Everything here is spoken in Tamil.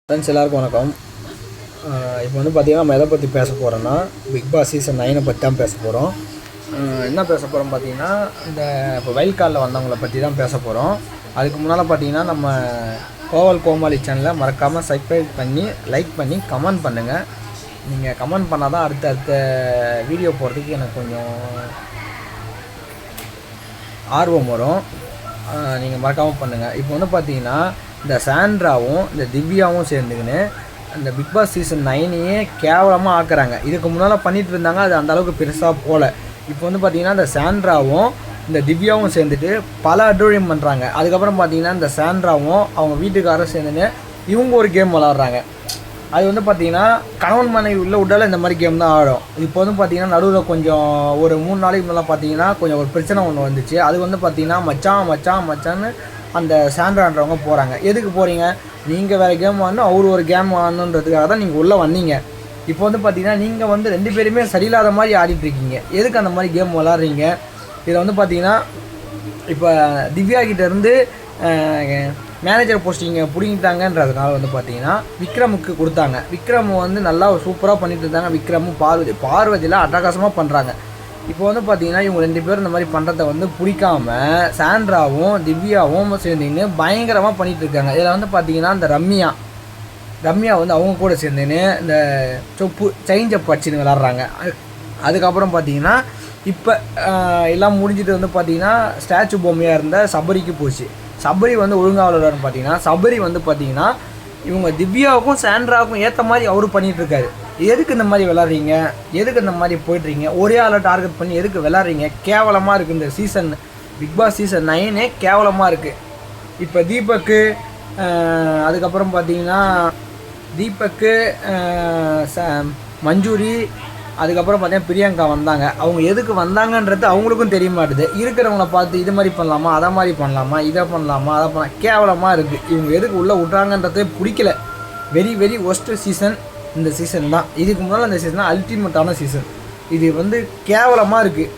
ஃப்ரெண்ட்ஸ் எல்லாருக்கும் வணக்கம். இப்போ வந்து பார்த்திங்கன்னா நம்ம எதை பற்றி பேச போகிறோன்னா பிக் பாஸ் சீசன் 9 பற்றி தான் பேச போகிறோம். என்ன பேச போகிறோம் பார்த்திங்கன்னா இந்த இப்போ வைல்ட் கார்டில் வந்தவங்கள பற்றி தான் பேச போகிறோம். அதுக்கு முன்னால் பார்த்திங்கன்னா நம்ம கோவல் கோமாளி சேனலை மறக்காமல் சப்ஸ்கிரைப் பண்ணி லைக் பண்ணி கமெண்ட் பண்ணுங்கள். நீங்கள் கமெண்ட் பண்ணால் தான் அடுத்த வீடியோ போகிறதுக்கு எனக்கு கொஞ்சம் ஆர்வம் வரும். நீங்கள் மறக்காமல் பண்ணுங்கள். இப்போ வந்து பார்த்திங்கன்னா இந்த சாண்ட்ராவும் இந்த திவ்யாவும் சேர்ந்துக்கின்னு அந்த பிக் பாஸ் சீசன் 9 கேவலமாக ஆக்குறாங்க. இதுக்கு முன்னால் பண்ணிகிட்டு இருந்தாங்க, அது அந்தளவுக்கு பெருசாக போகல. இப்போ வந்து பார்த்திங்கன்னா இந்த சாண்ட்ராவும் இந்த திவ்யாவும் சேர்ந்துட்டு பல அட்வர்டைம் பண்ணுறாங்க. அதுக்கப்புறம் பார்த்திங்கன்னா இந்த சாண்ட்ராவும் அவங்க வீட்டுக்காரரும் சேர்ந்துன்னு இவங்க ஒரு கேம் விளாட்றாங்க. அது வந்து பார்த்திங்கன்னா கணவன் மனைவி உள்ள விட்டால இந்த மாதிரி கேம் தான் ஆடும். இப்போ வந்து பார்த்திங்கன்னா நடுவில் கொஞ்சம் ஒரு 3 நாளைக்கு முன்னே பார்த்திங்கன்னா கொஞ்சம் ஒரு பிரச்சனை ஒன்று வந்துச்சு. அது வந்து பார்த்திங்கன்னா மச்சான்னு அந்த சாண்ட்ரான்றவங்க போகிறாங்க. எதுக்கு போகிறீங்க? நீங்கள் வேறு கேம் ஆடணும், அவர் ஒரு கேம் ஆடணுன்றதுக்காக தான் நீங்கள் உள்ளே வந்தீங்க. இப்போ வந்து பார்த்திங்கன்னா நீங்கள் வந்து 2 பேருமே சரியில்லாத மாதிரி ஆடிட்டுருக்கீங்க. எதுக்கு அந்த மாதிரி கேம் விளாட்றீங்க? இதில் வந்து பார்த்திங்கன்னா இப்போ திவ்யா கிட்டேருந்து மேனேஜர் போஸ்டிங்கை பிடிங்கிட்டாங்கன்றதுனால வந்து பார்த்திங்கன்னா விக்ரமுக்கு கொடுத்தாங்க. விக்ரம் வந்து நல்லா சூப்பராக பண்ணிட்டு இருந்தாங்க. விக்ரமும் பார்வதியில் அட்டகாசமாக பண்ணுறாங்க. இப்போ வந்து பார்த்திங்கன்னா இவங்க 2 பேரும் இந்த மாதிரி பண்ணுறத வந்து பிடிக்காம சாண்ட்ராவும் திவ்யாவும் சேர்ந்துன்னு பயங்கரமாக பண்ணிகிட்ருக்காங்க. இதில் வந்து பார்த்திங்கன்னா இந்த ரம்யா வந்து அவங்க கூட சேர்ந்துன்னு இந்த செயின் ஜப் வச்சுன்னு விளாட்றாங்க. அதுக்கப்புறம் பார்த்திங்கன்னா இப்போ எல்லாம் முடிஞ்சிட்டு வந்து பார்த்திங்கன்னா ஸ்டாச்சு பொம்மையாக இருந்த சபரிக்கு போச்சு. சபரி வந்து ஒழுங்காக விளாட்றாருன்னு பார்த்திங்கன்னா சபரி வந்து பார்த்திங்கன்னா இவங்க திவ்யாவுக்கும் சாண்ட்ராவுக்கும் ஏற்ற மாதிரி அவரு பண்ணிகிட்ருக்காரு. எதுக்கு இந்த மாதிரி விளாட்றீங்க? எதுக்கு இந்த மாதிரி போய்ட்றீங்க? ஒரே ஆளை டார்கெட் பண்ணி எதுக்கு விளாட்றீங்க? கேவலமாக இருக்குது இந்த சீசன். பிக் பாஸ் சீசன் 9 கேவலமாக இருக்குது. இப்போ தீபக்கு அதுக்கப்புறம் பார்த்திங்கன்னா தீபக்கு மஞ்சூரி அதுக்கப்புறம் பார்த்தீங்கன்னா பிரியங்கா வந்தாங்க. அவங்க எதுக்கு வந்தாங்கன்றது அவங்களுக்கும் தெரிய மாட்டுது. இருக்கிறவங்கள பார்த்து இது மாதிரி பண்ணலாமா, அதை மாதிரி பண்ணலாமா, இதை பண்ணலாமா, அதை பண்ணலாம், கேவலமாக இருக்குது. இவங்க எதுக்கு உள்ளே விட்றாங்கன்றதே பிடிக்கல. வெரி ஒஸ்ட்டு சீசன் இந்த சீசன் தான். இதுக்கு முன்னால் அந்த சீசன் அல்டிமேட்டான சீசன். இது வந்து கேவலமாக இருக்குது.